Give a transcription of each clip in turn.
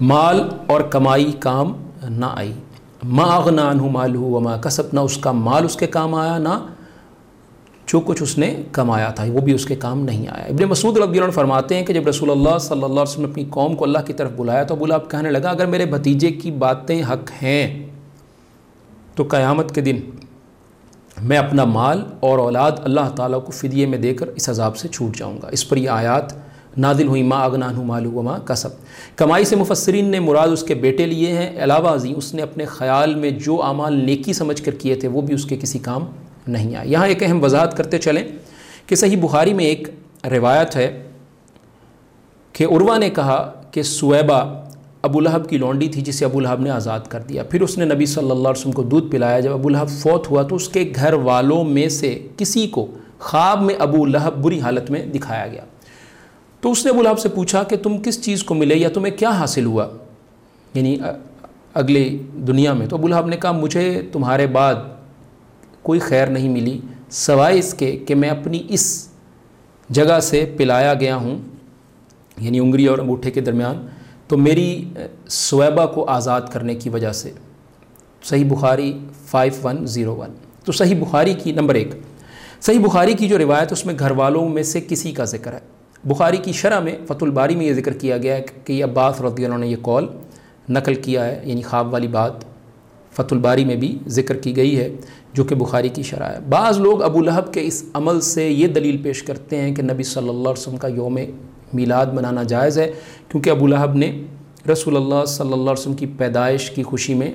مال اور کمائی کام نہ آئی، ما اغنی عنہ مالہ وما کسب، نہ اس کا مال اس کے کام آیا، نہ جو کچھ اس نے کمایا تھا وہ بھی اس کے کام نہیں آیا۔ ابن مسعود رضی اللہ عنہ فرماتے ہیں کہ جب رسول اللہ صلی اللہ علیہ وسلم نے اپنی قوم کو اللہ کی طرف بلایا تو ابو لہب کہنے لگا اگر میرے بھتیجے کی باتیں حق ہیں تو قیامت کے دن میں اپنا مال اور اولاد اللہ تعالیٰ کو فدیے میں دے کر اس عذاب سے چھوٹ جاؤں گا۔ اس پر یہ آیات نازل ہوئی، ما اغنی عنہ مالہ وما کسب۔ کمائی سے مفسرین نے مراد اس کے بیٹے لیے ہیں، علاوہ ازیں اس نے اپنے خیال میں جو اعمال نیکی سمجھ کر کیے تھے وہ بھی اس کے کسی کام نہیں آئے۔ یہاں ایک اہم وضاحت کرتے چلیں کہ صحیح بخاری میں ایک روایت ہے کہ عروہ نے کہا کہ سویبہ ابو لہب کی لونڈی تھی جسے ابو لہب نے آزاد کر دیا، پھر اس نے نبی صلی اللہ علیہ وسلم کو دودھ پلایا۔ جب ابو لہب فوت ہوا تو اس کے گھر والوں میں سے کسی کو خواب میں ابو لہب بری حالت میں دکھایا گیا، تو اس نے ابو لہب سے پوچھا کہ تم کس چیز کو ملے یا تمہیں کیا حاصل ہوا، یعنی اگلی دنیا میں؟ تو ابو لہب نے کہا مجھے تمہارے بعد کوئی خیر نہیں ملی سوائے اس کے کہ میں اپنی اس جگہ سے پلایا گیا ہوں، یعنی انگلی اور انگوٹھے کے درمیان، تو میری سویبہ کو آزاد کرنے کی وجہ سے۔ صحیح بخاری 5101۔ تو صحیح بخاری کی نمبر 1 صحیح بخاری کی جو روایت اس میں گھر والوں میں سے کسی کا ذکر ہے۔ بخاری کی شرح میں فتح الباری میں یہ ذکر کیا گیا ہے کہ یہ عباس رضی اللہ عنہ نے یہ قول نقل کیا ہے، یعنی خواب والی بات فتح الباری میں بھی ذکر کی گئی ہے جو کہ بخاری کی شرح ہے۔ بعض لوگ ابو لہب کے اس عمل سے یہ دلیل پیش کرتے ہیں کہ نبی صلی اللہ علیہ وسلم کا یوم میلاد منانا جائز ہے کیونکہ ابو لہب نے رسول اللہ صلی اللہ علیہ وسلم کی پیدائش کی خوشی میں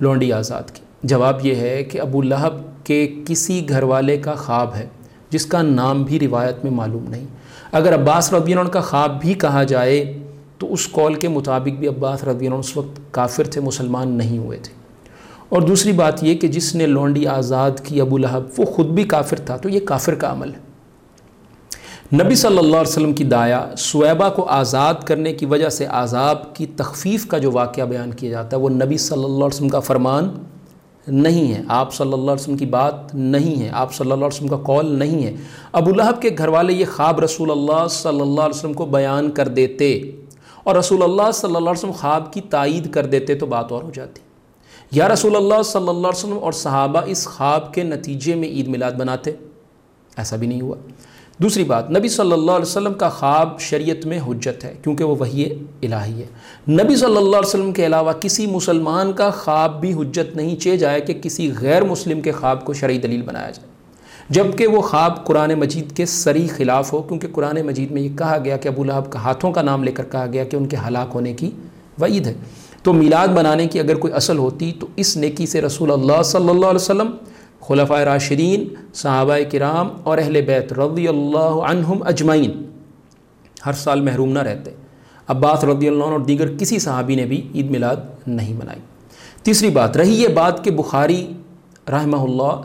لونڈی آزاد کی۔ جواب یہ ہے کہ ابو لہب کے کسی گھر والے کا خواب ہے جس کا نام بھی روایت میں معلوم نہیں۔ اگر عباس رضی اللہ عنہ کا خواب بھی کہا جائے تو اس قول کے مطابق بھی عباس رضی اللہ عنہ اس وقت کافر تھے، مسلمان نہیں ہوئے تھے۔ اور دوسری بات یہ کہ جس نے لونڈی آزاد کی ابو لہب وہ خود بھی کافر تھا، تو یہ کافر کا عمل ہے۔ نبی صلی اللہ علیہ وسلم کی دایا سویبہ کو آزاد کرنے کی وجہ سے عذاب کی تخفیف کا جو واقعہ بیان کیا جاتا ہے وہ نبی صلی اللہ علیہ وسلم کا فرمان نہیں ہے، آپ صلی اللہ علیہ وسلم کی بات نہیں ہے، آپ صلی اللہ علیہ وسلم کا قول نہیں ہے۔ ابو لہب کے گھر والے یہ خواب رسول اللہ صلی اللہ علیہ وسلم کو بیان کر دیتے اور رسول اللہ صلی اللہ علیہ وسلم خواب کی تائید کر دیتے تو بات اور ہو جاتی، یا رسول اللہ صلی اللہ علیہ وسلم اور صحابہ اس خواب کے نتیجے میں عید میلاد بناتے، ایسا بھی نہیں ہوا۔ دوسری بات، نبی صلی اللہ علیہ وسلم کا خواب شریعت میں حجت ہے کیونکہ وہ وحی الہی ہے۔ نبی صلی اللہ علیہ وسلم کے علاوہ کسی مسلمان کا خواب بھی حجت نہیں چہ جائے کہ کسی غیر مسلم کے خواب کو شرعی دلیل بنایا جائے، جبکہ وہ خواب قرآن مجید کے صریح خلاف ہو، کیونکہ قرآن مجید میں یہ کہا گیا کہ ابو لہب کا ہاتھوں کا نام لے کر کہا گیا کہ ان کے ہلاک ہونے کی وعید ہے۔ تو میلاد بنانے کی اگر کوئی اصل ہوتی تو اس نیکی سے رسول اللہ صلی اللہ علیہ وسلم، خلفائے راشدین، صحابہ کرام اور اہل بیت رضی اللہ عنہم اجمعین ہر سال محروم نہ رہتے۔ عباس رضی اللہ عنہ اور دیگر کسی صحابی نے بھی عید میلاد نہیں منائی۔ تیسری بات، رہی یہ بات کہ بخاری رحمہ اللہ،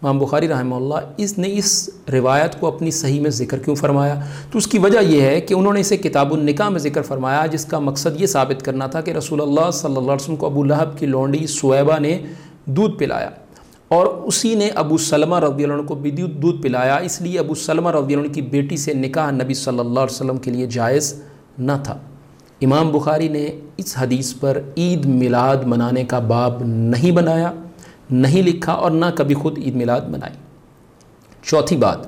امام بخاری رحمہ اللہ اس نے اس روایت کو اپنی صحیح میں ذکر کیوں فرمایا، تو اس کی وجہ یہ ہے کہ انہوں نے اسے کتاب النکاح میں ذکر فرمایا جس کا مقصد یہ ثابت کرنا تھا کہ رسول اللہ صلی اللہ علیہ وسلم کو ابو لہب کی لونڈی سویبہ نے دودھ پلایا اور اسی نے ابو سلمہ رضی اللہ عنہ کو بھی دودھ پلایا، اس لیے ابو سلمہ رضی اللہ عنہ کی بیٹی سے نکاح نبی صلی اللہ علیہ وسلم کے لیے جائز نہ تھا۔ امام بخاری نے اس حدیث پر عید میلاد منانے کا باب نہیں بنایا، نہیں لکھا اور نہ کبھی خود عید میلاد منائی۔ چوتھی بات،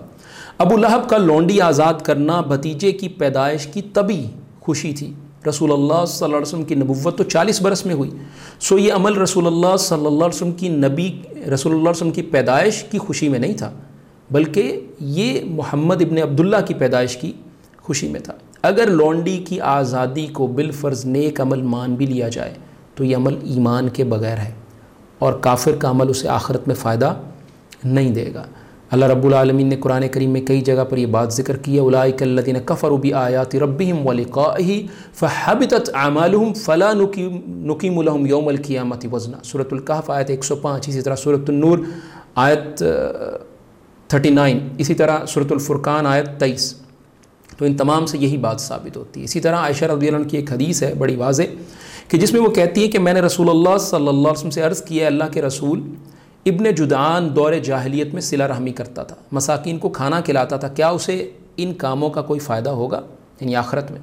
ابو لہب کا لونڈی آزاد کرنا بھتیجے کی پیدائش کی طبی خوشی تھی۔ رسول اللہ صلی اللہ علیہ وسلم کی نبوت تو 40 برس میں ہوئی، سو یہ عمل رسول اللہ صلی اللہ علیہ وسلم کی رسول اللہ علیہ وسلم کی پیدائش کی خوشی میں نہیں تھا، بلکہ یہ محمد ابن عبداللہ کی پیدائش کی خوشی میں تھا۔ اگر لونڈی کی آزادی کو بالفرض نیک عمل مان بھی لیا جائے تو یہ عمل ایمان کے بغیر ہے اور کافر کا عمل اسے آخرت میں فائدہ نہیں دے گا۔ اللہ رب العالمین نے قرآن کریم میں کئی جگہ پر یہ بات ذکر کی ہے، اولئک الذین کفروا بآیات ربہم ولقائہ فحبطت اعمالہم فلا نقیم لہم یوم القیامۃ وزنا۔ سورۃ الکہف آیت 105، اسی طرح سورۃ النور آیت 39، اسی طرح سورۃ الفرقان آیت 23۔ تو ان تمام سے یہی بات ثابت ہوتی ہے۔ اسی طرح عائشہ رضی اللہ عنہ کی ایک حدیث ہے بڑی واضح کہ جس میں وہ کہتی ہے کہ میں نے رسول اللہ صلی اللہ علیہ وسلم سے عرض کیا، اللہ کے رسول، ابن جدعان دور جاہلیت میں صلہ رحمی کرتا تھا، مساکین کو کھانا کھلاتا تھا، کیا اسے ان کاموں کا کوئی فائدہ ہوگا یعنی آخرت میں؟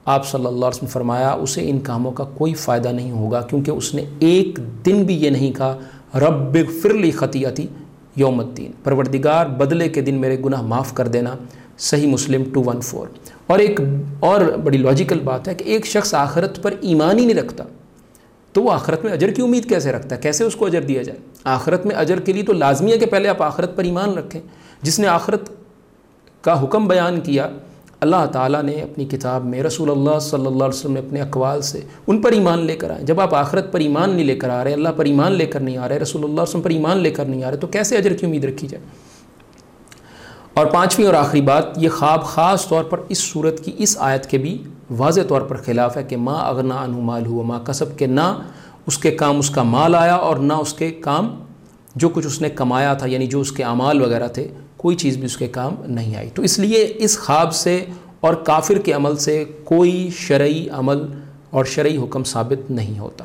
آپ صلی اللہ علیہ وسلم نے فرمایا اسے ان کاموں کا کوئی فائدہ نہیں ہوگا، کیونکہ اس نے ایک دن بھی یہ نہیں کہا رب اغفر لی خطیئتی یوم الدین، پروردگار بدلے کے دن میرے گناہ معاف کر دینا۔ صحیح مسلم 214۔ اور ایک اور بڑی لاجیکل بات ہے کہ ایک شخص آخرت پر ایمان ہی نہیں رکھتا تو وہ آخرت میں اجر کی امید کیسے رکھتا ہے؟ کیسے اس کو اجر دیا جائے؟ آخرت میں اجر کے لیے تو لازمی ہے کہ پہلے آپ آخرت پر ایمان رکھیں۔ جس نے آخرت کا حکم بیان کیا اللہ تعالیٰ نے اپنی کتاب میں، رسول اللہ صلی اللہ علیہ وسلم نے اپنے اقوال سے ان پر ایمان لے کر آئے۔ جب آپ آخرت پر ایمان نہیں لے کر آ رہے، اللہ پر ایمان لے کر نہیں آ رہے، رسول اللہ صلی اللہ علیہ وسلم پر ایمان لے کر نہیں آ رہے، تو کیسے اجر کی امید رکھی جائے؟ اور پانچویں اور آخری بات، یہ خواب خاص طور پر اس صورت کی اس آیت کے بھی واضح طور پر خلاف ہے کہ ما اغنا عنہ مالہ وما کسب، کہ نہ اس کے کام اس کا مال آیا اور نہ اس کے کام جو کچھ اس نے کمایا تھا، یعنی جو اس کے اعمال وغیرہ تھے، کوئی چیز بھی اس کے کام نہیں آئی۔ تو اس لیے اس خواب سے اور کافر کے عمل سے کوئی شرعی عمل اور شرعی حکم ثابت نہیں ہوتا۔